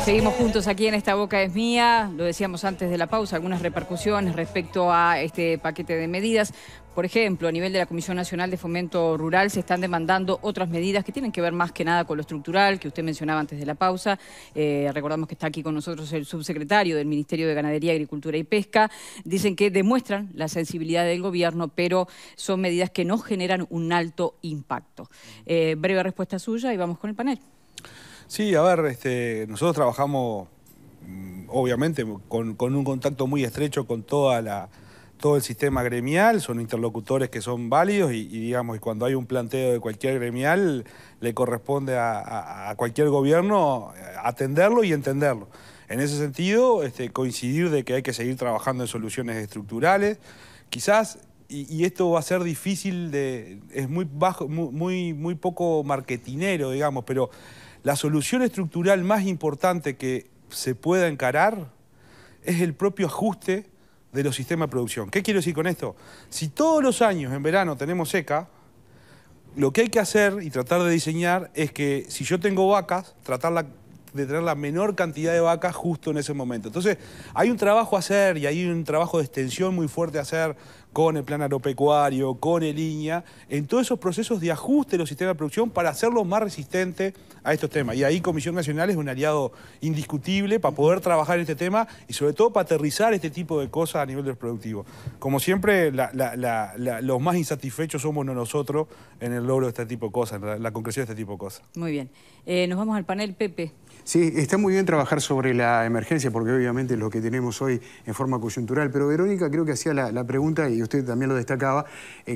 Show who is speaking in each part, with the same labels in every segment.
Speaker 1: Seguimos juntos aquí en Esta Boca es Mía. Lo decíamos antes de la pausa, algunas repercusiones respecto a este paquete de medidas. Por ejemplo, a nivel de la Comisión Nacional de Fomento Rural se están demandando otras medidas que tienen que ver más que nada con lo estructural, que usted mencionaba antes de la pausa. Recordamos que está aquí con nosotros el subsecretario del Ministerio de Ganadería, Agricultura y Pesca. Dicen que demuestran la sensibilidad del gobierno, pero son medidas que no generan un alto impacto. Breve respuesta suya y vamos con el panel.
Speaker 2: Sí, a ver, nosotros trabajamos, obviamente, con un contacto muy estrecho con todo el sistema gremial, son interlocutores que son válidos y cuando hay un planteo de cualquier gremial, le corresponde a cualquier gobierno atenderlo y entenderlo. En ese sentido, coincidir de que hay que seguir trabajando en soluciones estructurales, quizás, y esto va a ser difícil, es muy bajo, muy poco marketinero, digamos, pero la solución estructural más importante que se pueda encarar es el propio ajuste de los sistemas de producción. ¿Qué quiero decir con esto? Si todos los años en verano tenemos seca, lo que hay que hacer y tratar de diseñar es que si yo tengo vacas, tratar de tener la menor cantidad de vacas justo en ese momento. Entonces, hay un trabajo a hacer y hay un trabajo de extensión muy fuerte a hacer con el plan agropecuario, con el INEA, en todos esos procesos de ajuste de los sistemas de producción para hacerlos más resistentes a estos temas. Y ahí Comisión Nacional es un aliado indiscutible para poder trabajar en este tema y sobre todo para aterrizar este tipo de cosas a nivel de los productivos. Como siempre, los más insatisfechos somos nosotros en el logro de este tipo de cosas, en la concreción de este tipo de cosas.
Speaker 1: Muy bien. Nos vamos al panel, Pepe.
Speaker 3: Sí, está muy bien trabajar sobre la emergencia, porque obviamente es lo que tenemos hoy en forma coyuntural, pero Verónica creo que hacía la pregunta, y usted también lo destacaba,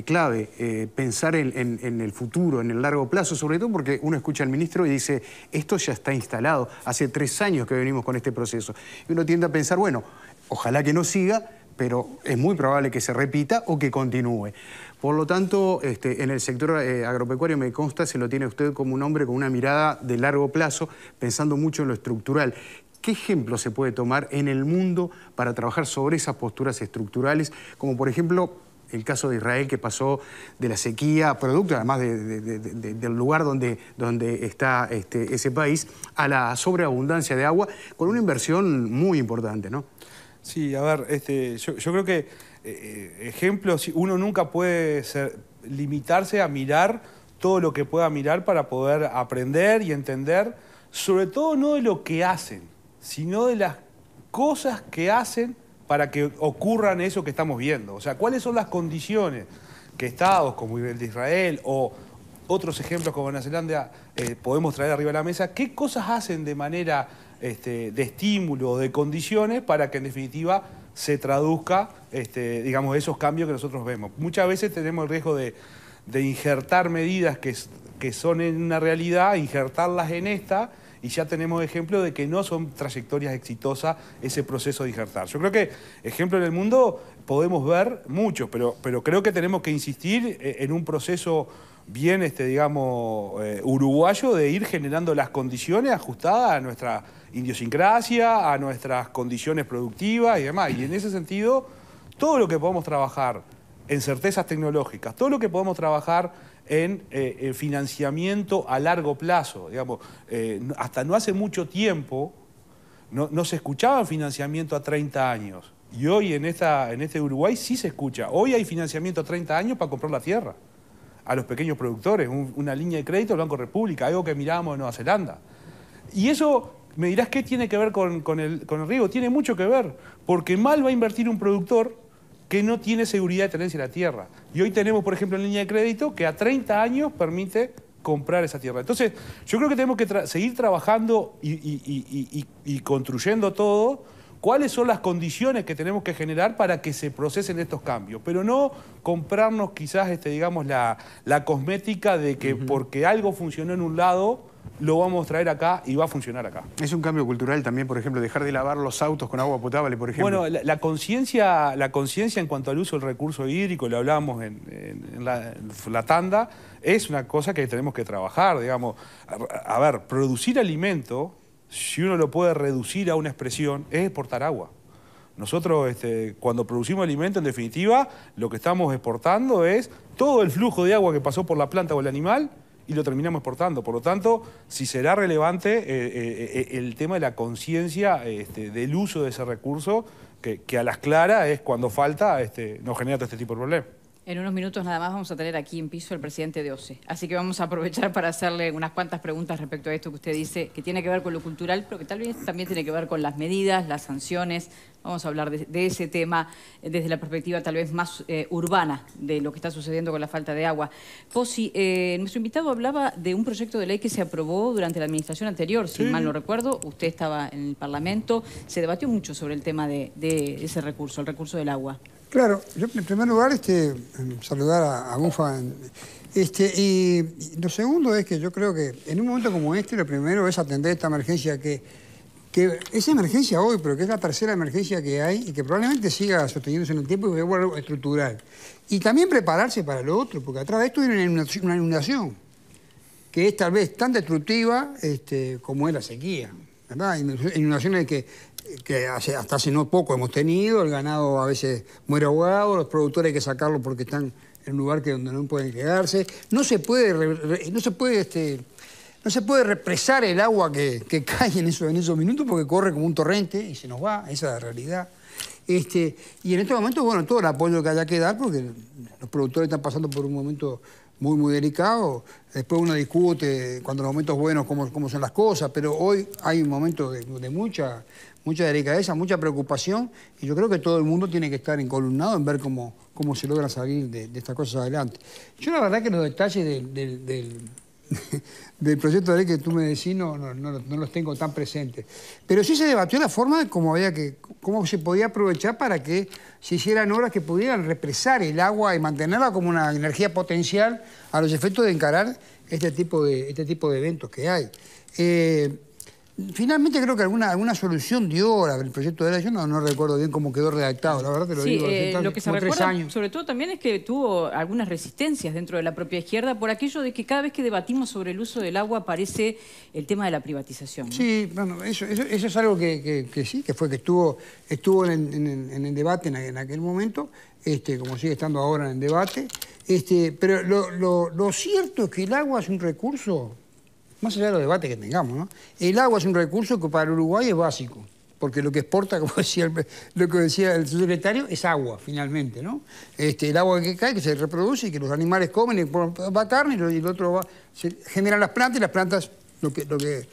Speaker 3: clave, pensar en el futuro, en el largo plazo, sobre todo porque uno escucha al ministro y dice, esto ya está instalado, hace 3 años que venimos con este proceso. Y uno tiende a pensar, bueno, ojalá que no siga, pero es muy probable que se repita o que continúe. Por lo tanto, en el sector agropecuario me consta, se lo tiene usted como un hombre con una mirada de largo plazo, pensando mucho en lo estructural. ¿Qué ejemplo se puede tomar en el mundo para trabajar sobre esas posturas estructurales? Como por ejemplo el caso de Israel, que pasó de la sequía, producto además del lugar donde está ese país, a la sobreabundancia de agua, con una inversión muy importante, ¿no?
Speaker 2: Sí, a ver, yo creo que ejemplos, uno nunca puede limitarse a mirar todo lo que pueda mirar para poder aprender y entender, sobre todo no de lo que hacen, sino de las cosas que hacen para que ocurran eso que estamos viendo. O sea, ¿cuáles son las condiciones que estados como el de Israel o otros ejemplos como Nueva Zelanda podemos traer arriba de la mesa? ¿Qué cosas hacen de manera de estímulo, de condiciones para que en definitiva se traduzca, digamos, esos cambios que nosotros vemos? Muchas veces tenemos el riesgo de injertar medidas que son en una realidad, injertarlas en esta, y ya tenemos ejemplos de que no son trayectorias exitosas ese proceso de injertar. Yo creo que ejemplos en el mundo podemos ver muchos, pero creo que tenemos que insistir en un proceso bien, digamos, uruguayo, de ir generando las condiciones ajustadas a nuestra idiosincrasia, a nuestras condiciones productivas y demás. Y en ese sentido, todo lo que podamos trabajar en certezas tecnológicas, todo lo que podamos trabajar en financiamiento a largo plazo, digamos, hasta no hace mucho tiempo no se escuchaba financiamiento a 30 años. Y hoy en este Uruguay sí se escucha. Hoy hay financiamiento a 30 años para comprar la tierra a los pequeños productores, una línea de crédito del Banco República, algo que mirábamos en Nueva Zelanda. Y eso, me dirás, ¿qué tiene que ver con el riego? Tiene mucho que ver, porque mal va a invertir un productor que no tiene seguridad de tenencia de la tierra. Y hoy tenemos, por ejemplo, en línea de crédito que a 30 años permite comprar esa tierra. Entonces, yo creo que tenemos que seguir trabajando y construyendo todo. ¿Cuáles son las condiciones que tenemos que generar para que se procesen estos cambios? Pero no comprarnos quizás, digamos, la cosmética de que porque algo funcionó en un lado, lo vamos a traer acá y va a funcionar acá.
Speaker 3: Es un cambio cultural también, por ejemplo, dejar de lavar los autos con agua potable, por ejemplo.
Speaker 2: Bueno, la conciencia en cuanto al uso del recurso hídrico, lo hablamos en la tanda, es una cosa que tenemos que trabajar, digamos. A ver, producir alimento, si uno lo puede reducir a una expresión, es exportar agua. Nosotros, cuando producimos alimento, en definitiva, lo que estamos exportando es todo el flujo de agua que pasó por la planta o el animal y lo terminamos exportando. Por lo tanto, si será relevante el tema de la conciencia del uso de ese recurso, que a las claras es cuando falta, nos genera todo este tipo de problemas.
Speaker 1: En unos minutos nada más vamos a tener aquí en piso al presidente de OCE. Así que vamos a aprovechar para hacerle unas cuantas preguntas respecto a esto que usted dice, que tiene que ver con lo cultural, pero que tal vez también tiene que ver con las medidas, las sanciones. Vamos a hablar de ese tema desde la perspectiva tal vez más urbana de lo que está sucediendo con la falta de agua. Pozzi, nuestro invitado hablaba de un proyecto de ley que se aprobó durante la administración anterior, si mal no recuerdo. Usted estaba en el Parlamento. Se debatió mucho sobre el tema de ese recurso, el recurso del agua.
Speaker 4: Claro, yo en primer lugar saludar a Mufa. Y lo segundo es que yo creo que en un momento como este, lo primero es atender esta emergencia que es emergencia hoy, pero que es la tercera emergencia que hay y que probablemente siga sosteniéndose en el tiempo y que es algo estructural. Y también prepararse para lo otro, porque atrás de esto hay una inundación que es tal vez tan destructiva como es la sequía, ¿verdad? Inundaciones que hasta hace no poco hemos tenido, el ganado a veces muere ahogado, los productores hay que sacarlos porque están en un lugar donde no pueden quedarse. No se puede represar el agua que cae en esos minutos porque corre como un torrente y se nos va, esa es la realidad. Y en este momento, bueno, todo el apoyo que haya que dar porque los productores están pasando por un momento muy, muy delicado. Después uno discute cuando los momentos buenos cómo son las cosas, pero hoy hay un momento de mucha delicadeza, mucha preocupación, y yo creo que todo el mundo tiene que estar encolumnado en ver cómo se logra salir de estas cosas adelante. Yo la verdad que los detalles del proyecto de ley que tú me decís no los tengo tan presentes. Pero sí se debatió la forma de cómo se podía aprovechar para que se hicieran obras que pudieran represar el agua y mantenerla como una energía potencial a los efectos de encarar este tipo de eventos que hay. Finalmente creo que alguna solución dio el proyecto de ley. Yo no recuerdo bien cómo quedó redactado, la verdad te lo digo.
Speaker 1: Lo que se recuerda sobre todo también es que tuvo algunas resistencias dentro de la propia izquierda por aquello de que cada vez que debatimos sobre el uso del agua aparece el tema de la privatización, ¿no? Sí,
Speaker 4: bueno, eso es algo que estuvo en el debate en aquel momento, como sigue estando ahora en el debate. Pero lo cierto es que el agua es un recurso, más allá de los debates que tengamos, ¿no? El agua es un recurso que para el Uruguay es básico, porque lo que exporta, como decía el subsecretario, es agua, finalmente, ¿no? El agua que cae, que se reproduce y que los animales comen y va carne, y el otro se generan las plantas y las plantas lo que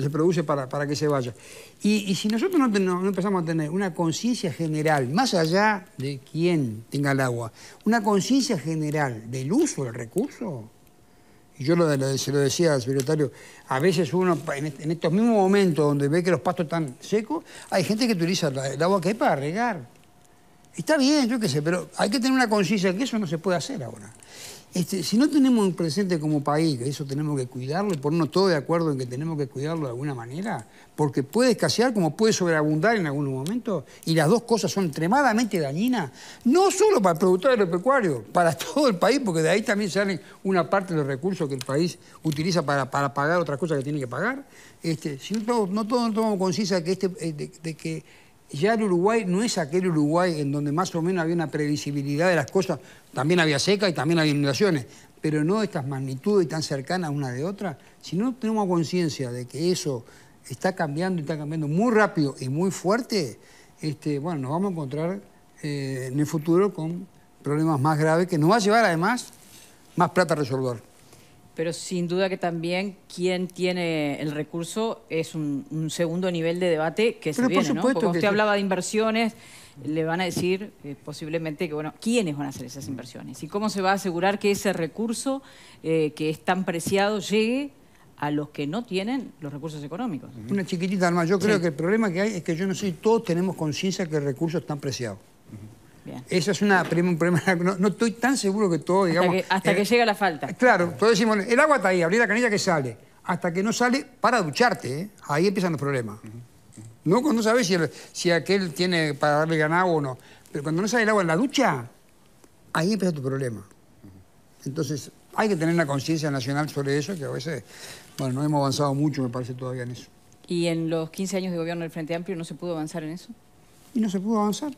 Speaker 4: se produce para que se vaya. Y si nosotros no empezamos a tener una conciencia general, más allá de quién tenga el agua, una conciencia general del uso del recurso. Y yo se lo decía al secretario, a veces uno, en estos mismos momentos donde ve que los pastos están secos, hay gente que utiliza el agua que hay para regar. Está bien, yo qué sé, pero hay que tener una conciencia de que eso no se puede hacer ahora. Si no tenemos un presente como país, que eso tenemos que cuidarlo y ponernos todos de acuerdo en que tenemos que cuidarlo de alguna manera, porque puede escasear como puede sobreabundar en algunos momentos, y las dos cosas son extremadamente dañinas, no solo para el productor agropecuario, para todo el país, porque de ahí también salen una parte de los recursos que el país utiliza para pagar otras cosas que tiene que pagar. Si no todos tomamos conciencia de que ya el Uruguay no es aquel Uruguay en donde más o menos había una previsibilidad de las cosas. También había seca y también había inundaciones, pero no estas magnitudes tan cercanas una de otra. Si no tenemos conciencia de que eso está cambiando muy rápido y muy fuerte, bueno, nos vamos a encontrar en el futuro con problemas más graves que nos va a llevar además más plata a resolver.
Speaker 1: Pero sin duda que también quien tiene el recurso es un segundo nivel de debate que se viene, ¿no? Porque usted hablaba de inversiones, le van a decir posiblemente que, bueno, ¿quiénes van a hacer esas inversiones? ¿Y cómo se va a asegurar que ese recurso que es tan preciado llegue a los que no tienen los recursos económicos?
Speaker 4: Una chiquitita más. Yo creo que el problema que hay es que yo no sé si todos tenemos conciencia que el recurso es tan preciado. Bien. Eso es un problema. No estoy tan seguro que todo, digamos...
Speaker 1: Hasta que llega la falta.
Speaker 4: Claro, todos decimos, el agua está ahí, abrí la canilla que sale. Hasta que no sale, para ducharte, ahí empiezan los problemas. No cuando sabes si aquel tiene para darle ganado o no. Pero cuando no sale el agua en la ducha, ahí empieza tu problema. Entonces, hay que tener una conciencia nacional sobre eso, que a veces, bueno, no hemos avanzado mucho, me parece, todavía en eso.
Speaker 1: ¿Y en los 15 años de gobierno del Frente Amplio no se pudo avanzar en eso?
Speaker 4: Y no se pudo avanzar.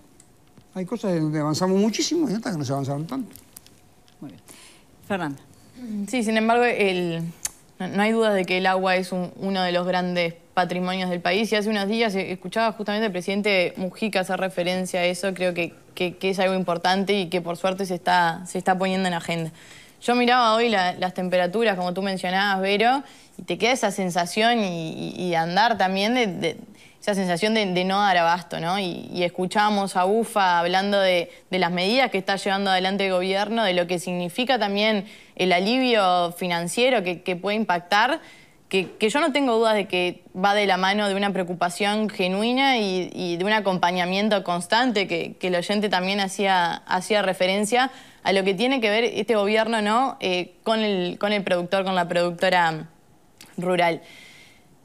Speaker 4: Hay cosas donde avanzamos muchísimo y otras que no se avanzaron tanto.
Speaker 1: Muy bien. Fernanda.
Speaker 5: Sí, sin embargo, no hay duda de que el agua es uno de los grandes patrimonios del país. Y hace unos días escuchaba justamente al presidente Mujica hacer referencia a eso. Creo que es algo importante y que por suerte se está poniendo en agenda. Yo miraba hoy las temperaturas, como tú mencionabas, Vero, y te queda esa sensación y andar también esa sensación de no dar abasto, ¿no? Y escuchábamos a UFA hablando de las medidas que está llevando adelante el gobierno, de lo que significa también el alivio financiero que puede impactar, que yo no tengo dudas de que va de la mano de una preocupación genuina y de un acompañamiento constante, que el oyente también hacía referencia a lo que tiene que ver este gobierno, ¿no? con el productor, con la productora rural.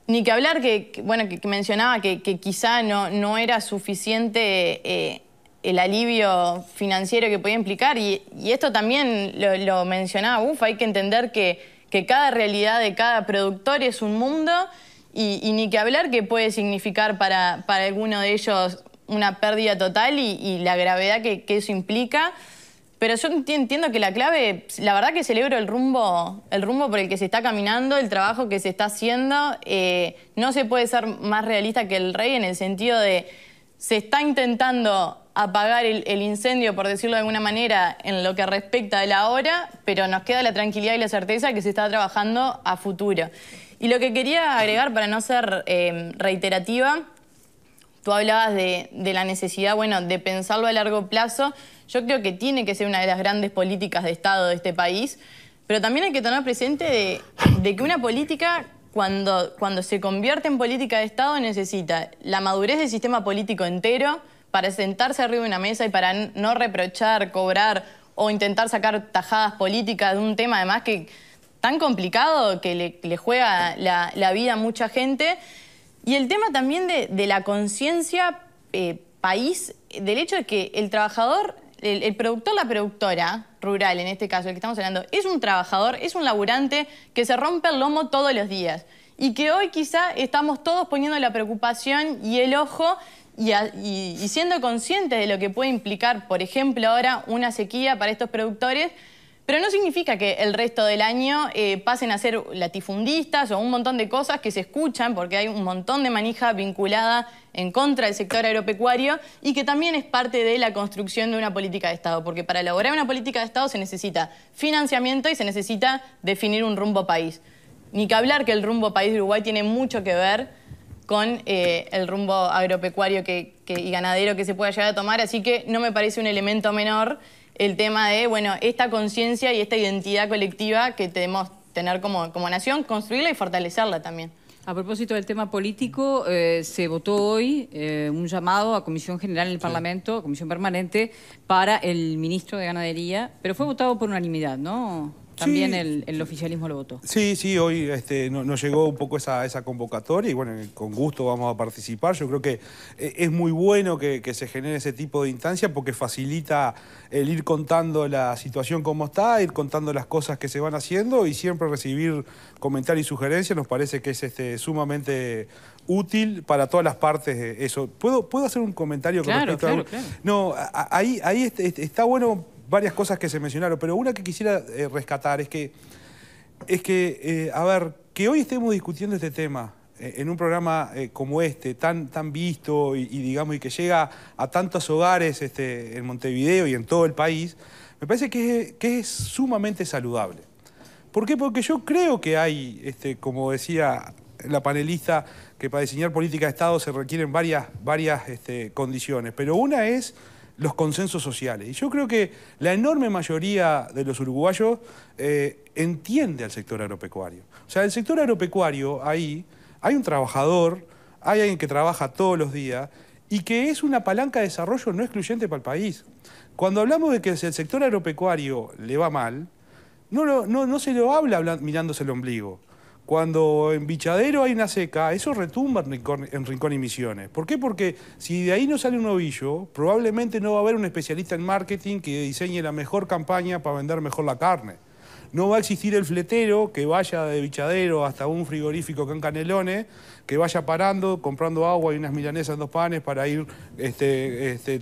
Speaker 5: Ni que hablar que mencionaba que quizá no era suficiente el alivio financiero que podía implicar, y esto también lo mencionaba UFA. Hay que entender que cada realidad de cada productor es un mundo, y ni que hablar que puede significar para alguno de ellos una pérdida total y la gravedad que eso implica. Pero yo entiendo que la clave, la verdad que celebro el rumbo por el que se está caminando, el trabajo que se está haciendo. No se puede ser más realista que el rey, en el sentido de se está intentando apagar el incendio, por decirlo de alguna manera, en lo que respecta a la hora, pero nos queda la tranquilidad y la certeza que se está trabajando a futuro. Y lo que quería agregar, para no ser reiterativa, tú hablabas de la necesidad, de pensarlo a largo plazo. Yo creo que tiene que ser una de las grandes políticas de Estado de este país, pero también hay que tener presente de que una política, cuando se convierte en política de Estado, necesita la madurez del sistema político entero para sentarse arriba de una mesa y para no reprochar, cobrar o intentar sacar tajadas políticas de un tema además que tan complicado, que le juega la vida a mucha gente. Y el tema también de la conciencia país, del hecho de que el trabajador, el productor, la productora rural, en este caso, el que estamos hablando, es un trabajador, es un laburante que se rompe el lomo todos los días. Y que hoy quizá estamos todos poniendo la preocupación y el ojo y siendo conscientes de lo que puede implicar, por ejemplo, ahora una sequía para estos productores. Pero no significa que el resto del año pasen a ser latifundistas o un montón de cosas que se escuchan, porque hay un montón de manija vinculada en contra del sector agropecuario y que también es parte de la construcción de una política de Estado, porque para elaborar una política de Estado se necesita financiamiento y se necesita definir un rumbo país. Ni que hablar que el rumbo país de Uruguay tiene mucho que ver con el rumbo agropecuario y ganadero que se pueda llegar a tomar, así que no me parece un elemento menor el tema de, esta conciencia y esta identidad colectiva que debemos tener como nación, construirla y fortalecerla también.
Speaker 1: A propósito del tema político, se votó hoy un llamado a Comisión General en el Parlamento, Comisión Permanente, para el ministro de Ganadería, pero fue votado por unanimidad, ¿no? También
Speaker 2: sí,
Speaker 1: el oficialismo lo votó.
Speaker 2: Sí, hoy nos llegó un poco esa convocatoria y con gusto vamos a participar. Yo creo que es muy bueno que se genere ese tipo de instancia porque facilita el ir contando la situación como está, ir contando las cosas que se van haciendo y siempre recibir comentarios y sugerencias. Nos parece que es sumamente útil para todas las partes de eso. ¿Puedo hacer un comentario con respecto a...? Claro. No, ahí está bueno varias cosas que se mencionaron, pero una que quisiera rescatar es que a ver, que hoy estemos discutiendo este tema en un programa como este, tan visto digamos, y que llega a tantos hogares en Montevideo y en todo el país, me parece que es sumamente saludable. ¿Por qué? Porque yo creo que hay, como decía la panelista, que para diseñar política de Estado se requieren varias condiciones, pero una es los consensos sociales. Y yo creo que la enorme mayoría de los uruguayos entiende al sector agropecuario. O sea, el sector agropecuario, ahí hay un trabajador, hay alguien que trabaja todos los días y que es una palanca de desarrollo no excluyente para el país. Cuando hablamos de que el sector agropecuario le va mal, no se lo habla mirándose el ombligo. Cuando en Bichadero hay una seca, eso retumba en Rincón y Misiones. ¿Por qué? Porque si de ahí no sale un ovillo, probablemente no va a haber un especialista en marketing que diseñe la mejor campaña para vender mejor la carne. No va a existir el fletero que vaya de Bichadero hasta un frigorífico acá en Canelones, que vaya parando, comprando agua y unas milanesas en 2 panes para ir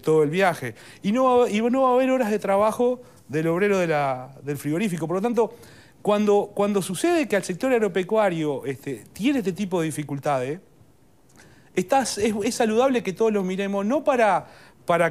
Speaker 2: todo el viaje. Y no va a haber horas de trabajo del obrero del frigorífico. Por lo tanto, Cuando sucede que al sector agropecuario tiene este tipo de dificultades, es saludable que todos los miremos, no para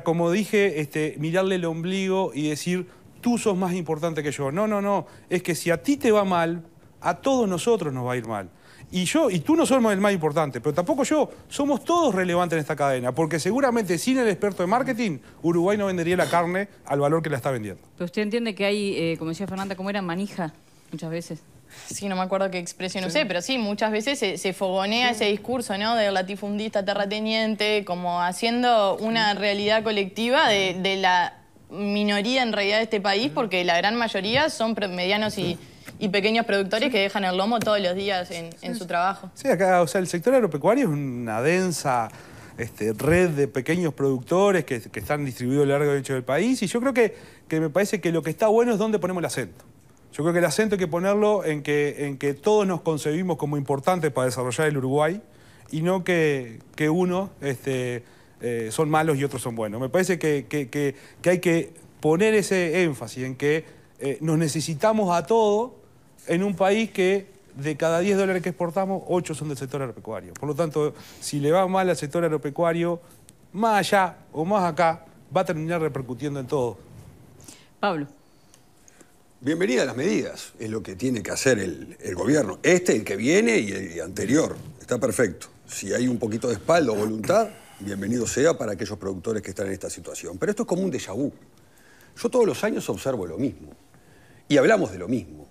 Speaker 2: como dije, mirarle el ombligo y decir, tú sos más importante que yo. No, no, no. Es que si a ti te va mal, a todos nosotros nos va a ir mal. Y tú no somos el más importante, pero tampoco yo. Somos todos relevantes en esta cadena, porque seguramente sin el experto de marketing, Uruguay no vendería la carne al valor que la está vendiendo.
Speaker 1: Pero usted entiende que hay, como decía Fernanda, ¿cómo era? Manija, muchas veces.
Speaker 5: Sí, no me acuerdo qué expresión usé, pero sí, muchas veces se fogonea ese discurso, ¿no? Del latifundista terrateniente, como haciendo una realidad colectiva de la minoría en realidad de este país, porque la gran mayoría son medianos y pequeños productores que dejan el lomo todos los días en su trabajo.
Speaker 2: Sí, acá, o sea, el sector agropecuario es una densa red de pequeños productores que están distribuidos a lo largo y ancho del país, y yo creo que me parece que lo que está bueno es dónde ponemos el acento. Yo creo que el acento hay que ponerlo en que todos nos concebimos como importantes para desarrollar el Uruguay y no que unos son malos y otros son buenos. Me parece que hay que poner ese énfasis en que nos necesitamos a todos en un país que de cada 10 dólares que exportamos, 8 son del sector agropecuario. Por lo tanto, si le va mal al sector agropecuario, más allá o más acá, va a terminar repercutiendo en todo.
Speaker 1: Pablo.
Speaker 6: Bienvenida a las medidas, es lo que tiene que hacer el gobierno. El que viene y el anterior, está perfecto. Si hay un poquito de espalda o voluntad, bienvenido sea para aquellos productores que están en esta situación. Pero esto es como un déjà vu. Yo todos los años observo lo mismo y hablamos de lo mismo.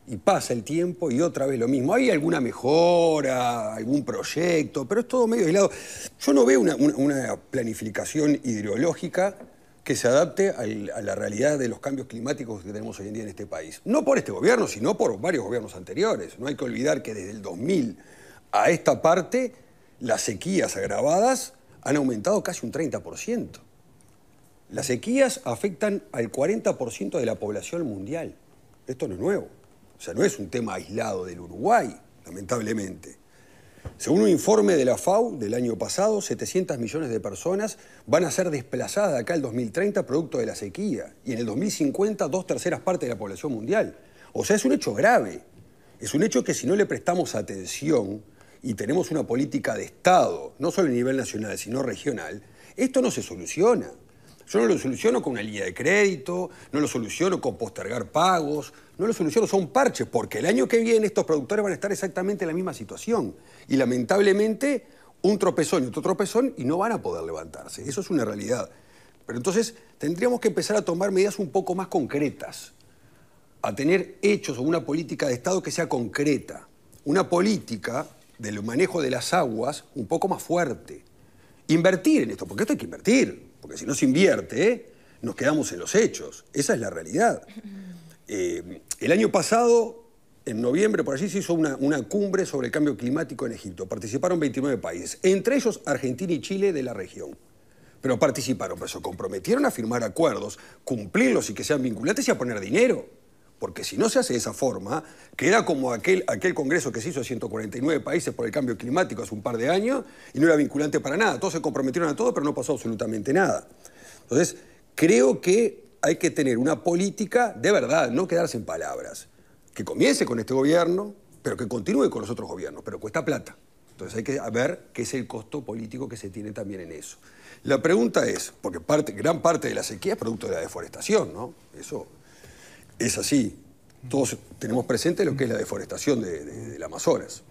Speaker 6: Y pasa el tiempo y otra vez lo mismo. Hay alguna mejora, algún proyecto, pero es todo medio aislado. Yo no veo una planificación ideológica que se adapte a la realidad de los cambios climáticos que tenemos hoy en día en este país. No por este gobierno, sino por varios gobiernos anteriores. No hay que olvidar que desde el 2000 a esta parte, las sequías agravadas han aumentado casi un 30%. Las sequías afectan al 40% de la población mundial. Esto no es nuevo. O sea, no es un tema aislado del Uruguay, lamentablemente. Según un informe de la FAO del año pasado, 700 millones de personas van a ser desplazadas de acá al 2030 producto de la sequía. Y en el 2050, 2/3 partes de la población mundial. O sea, es un hecho grave. Es un hecho que si no le prestamos atención y tenemos una política de Estado, no solo a nivel nacional, sino regional, esto no se soluciona. Yo no lo soluciono con una línea de crédito, no lo soluciono con postergar pagos, no lo soluciono, son parches, porque el año que viene estos productores van a estar exactamente en la misma situación. Y lamentablemente, un tropezón y otro tropezón y no van a poder levantarse. Eso es una realidad. Pero entonces tendríamos que empezar a tomar medidas un poco más concretas, a tener hechos o una política de Estado que sea concreta, una política del manejo de las aguas un poco más fuerte. Invertir en esto, porque esto hay que invertir. Porque si no se invierte, nos quedamos en los hechos. Esa es la realidad. El año pasado, en noviembre, por allí se hizo una cumbre sobre el cambio climático en Egipto. Participaron 29 países, entre ellos Argentina y Chile de la región. Pero participaron, pero se comprometieron a firmar acuerdos, cumplirlos y que sean vinculantes y a poner dinero. Porque si no se hace de esa forma, queda como aquel congreso que se hizo a 149 países por el cambio climático hace un par de años y no era vinculante para nada. Todos se comprometieron a todo, pero no pasó absolutamente nada. Entonces, creo que hay que tener una política de verdad, no quedarse en palabras. Que comience con este gobierno, pero que continúe con los otros gobiernos, pero cuesta plata. Entonces hay que ver qué es el costo político que se tiene también en eso. La pregunta es, porque gran parte de la sequía es producto de la deforestación, ¿no? Eso es así. Todos tenemos presente lo que es la deforestación del Amazonas.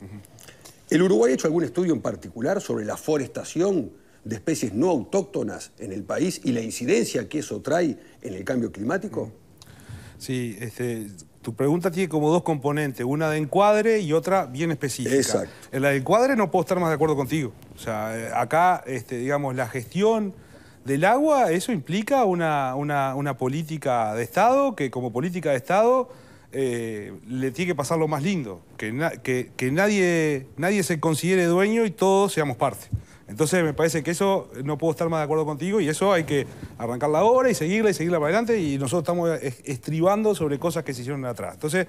Speaker 6: ¿El Uruguay ha hecho algún estudio en particular sobre la forestación de especies no autóctonas en el país y la incidencia que eso trae en el cambio climático?
Speaker 2: Sí, tu pregunta tiene como dos componentes, una de encuadre y otra bien específica.
Speaker 6: Exacto.
Speaker 2: En la de encuadre no puedo estar más de acuerdo contigo. O sea, acá, digamos, la gestión del agua, eso implica una política de Estado que como política de Estado le tiene que pasar lo más lindo, que nadie se considere dueño y todos seamos parte. Entonces me parece que eso no puedo estar más de acuerdo contigo y eso hay que arrancarla ahora y seguirla para adelante y nosotros estamos estribando sobre cosas que se hicieron atrás. Entonces,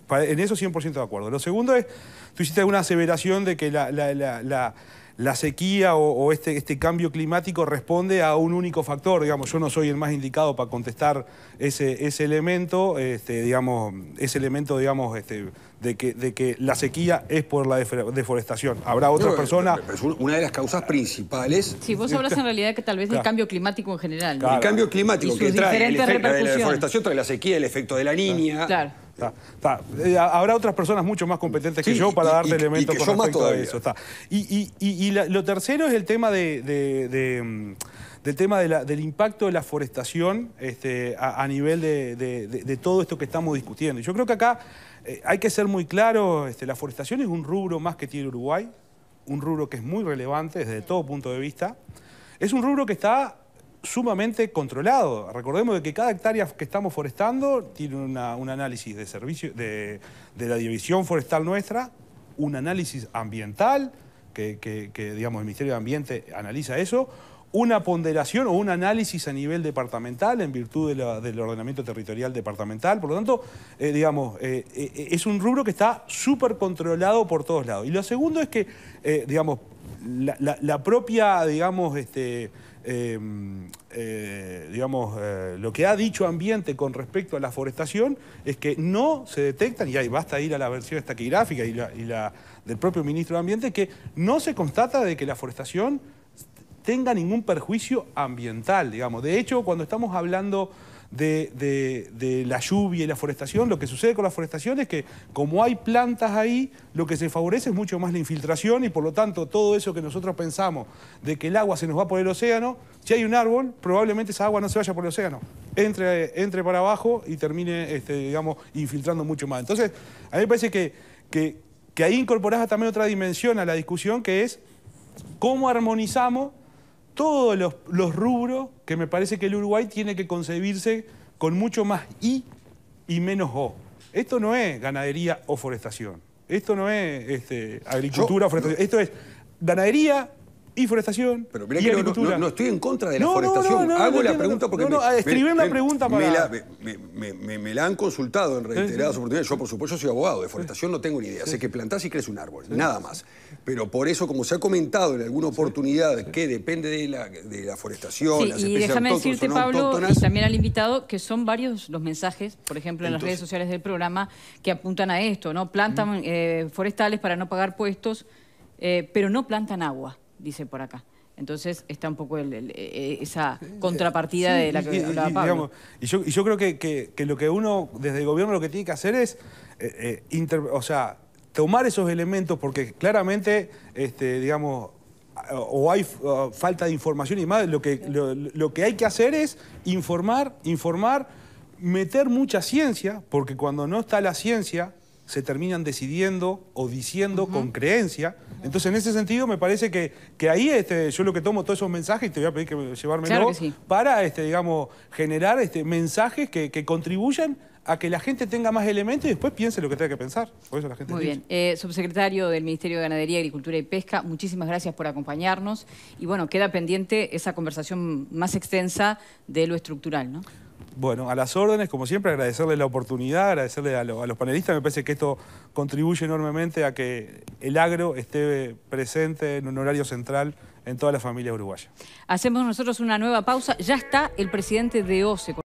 Speaker 2: en eso 100% de acuerdo. Lo segundo es, tú hiciste alguna aseveración de que la sequía o este cambio climático responde a un único factor. Digamos, yo no soy el más indicado para contestar ese elemento, de que la sequía es por la deforestación. Habrá otras personas...
Speaker 6: Es una de las causas principales.
Speaker 1: Sí, vos hablas en realidad que tal vez del cambio climático en general, ¿no?
Speaker 6: El cambio climático
Speaker 1: Y
Speaker 6: que
Speaker 1: sus
Speaker 6: trae el
Speaker 1: diferentes
Speaker 6: efecto de la
Speaker 1: repercusiones.
Speaker 6: deforestación, trae la sequía, el efecto de la niña.
Speaker 1: Claro.
Speaker 2: Habrá otras personas mucho más competentes que
Speaker 6: Sí,
Speaker 2: yo para darte
Speaker 6: y
Speaker 2: elementos
Speaker 6: que
Speaker 2: con
Speaker 6: yo más
Speaker 2: respecto a
Speaker 6: todavía.
Speaker 2: eso. Lo tercero es el tema del tema del impacto de la forestación a nivel de todo esto que estamos discutiendo. Y yo creo que acá hay que ser muy claro, la forestación es un rubro más que tiene Uruguay, un rubro que es muy relevante desde todo punto de vista. Es un rubro que está sumamente controlado. Recordemos de que cada hectárea que estamos forestando tiene un análisis de servicio de la división forestal nuestra, un análisis ambiental, que digamos, el Ministerio de Ambiente analiza eso, una ponderación o un análisis a nivel departamental en virtud del ordenamiento territorial departamental. Por lo tanto, es un rubro que está súper controlado por todos lados. Y lo segundo es que, la propia, lo que ha dicho Ambiente con respecto a la forestación es que no se detectan, y ahí basta ir a la versión taquigráfica y la del propio Ministro de Ambiente, que no se constata de que la forestación tenga ningún perjuicio ambiental, digamos. De hecho, cuando estamos hablando de la lluvia y la forestación, lo que sucede con la forestación es que como hay plantas ahí, lo que se favorece es mucho más la infiltración y por lo tanto todo eso que nosotros pensamos de que el agua se nos va por el océano, si hay un árbol, probablemente esa agua no se vaya por el océano, entre para abajo y termine, infiltrando mucho más. Entonces, a mí me parece que ahí incorporás también otra dimensión a la discusión, que es cómo armonizamos todos los rubros que me parece que el Uruguay tiene que concebirse con mucho más I y menos O. Esto no es ganadería o forestación. Esto no es agricultura o forestación. Esto es ganadería y forestación.
Speaker 6: Pero mirá
Speaker 2: y
Speaker 6: que
Speaker 2: agricultura.
Speaker 6: no estoy en contra de la forestación. Hago la pregunta porque
Speaker 2: escribí una pregunta para...
Speaker 6: Me la han consultado en reiteradas oportunidades. Yo, por supuesto, soy abogado. De forestación no tengo ni idea. Sé que plantás y crece un árbol, nada más. Pero por eso, como se ha comentado en alguna oportunidad, que depende de la forestación,
Speaker 1: Sí,
Speaker 6: las
Speaker 1: y
Speaker 6: especies
Speaker 1: déjame
Speaker 6: autóctonas
Speaker 1: decirte,
Speaker 6: o no
Speaker 1: Pablo,
Speaker 6: autóctonas.
Speaker 1: y también al invitado, que son varios los mensajes, por ejemplo, en las redes sociales del programa, que apuntan a esto, ¿no? Plantan forestales para no pagar puestos, pero no plantan agua, dice por acá. Entonces está un poco esa contrapartida de la que hablaba Pablo.
Speaker 2: Digamos, yo creo que lo que uno, desde el gobierno, lo que tiene que hacer es tomar esos elementos, porque claramente, o hay falta de información y más, lo que hay que hacer es informar, meter mucha ciencia, porque cuando no está la ciencia, se terminan decidiendo o diciendo con creencia. Entonces, en ese sentido, me parece que ahí yo lo que tomo todos esos mensajes, y te voy a pedir que llevármelo,
Speaker 1: claro que sí,
Speaker 2: para generar mensajes que contribuyan a que la gente tenga más elementos y después piense lo que tenga que pensar. Por eso la gente
Speaker 1: Muy bien. Subsecretario del Ministerio de Ganadería, Agricultura y Pesca, muchísimas gracias por acompañarnos. Y bueno, queda pendiente esa conversación más extensa de lo estructural, ¿no?
Speaker 2: Bueno, a las órdenes, como siempre, agradecerle la oportunidad, agradecerle a los panelistas. Me parece que esto contribuye enormemente a que el agro esté presente en un horario central en todas las familias uruguayas.
Speaker 1: Hacemos nosotros una nueva pausa. Ya está el presidente de OCE.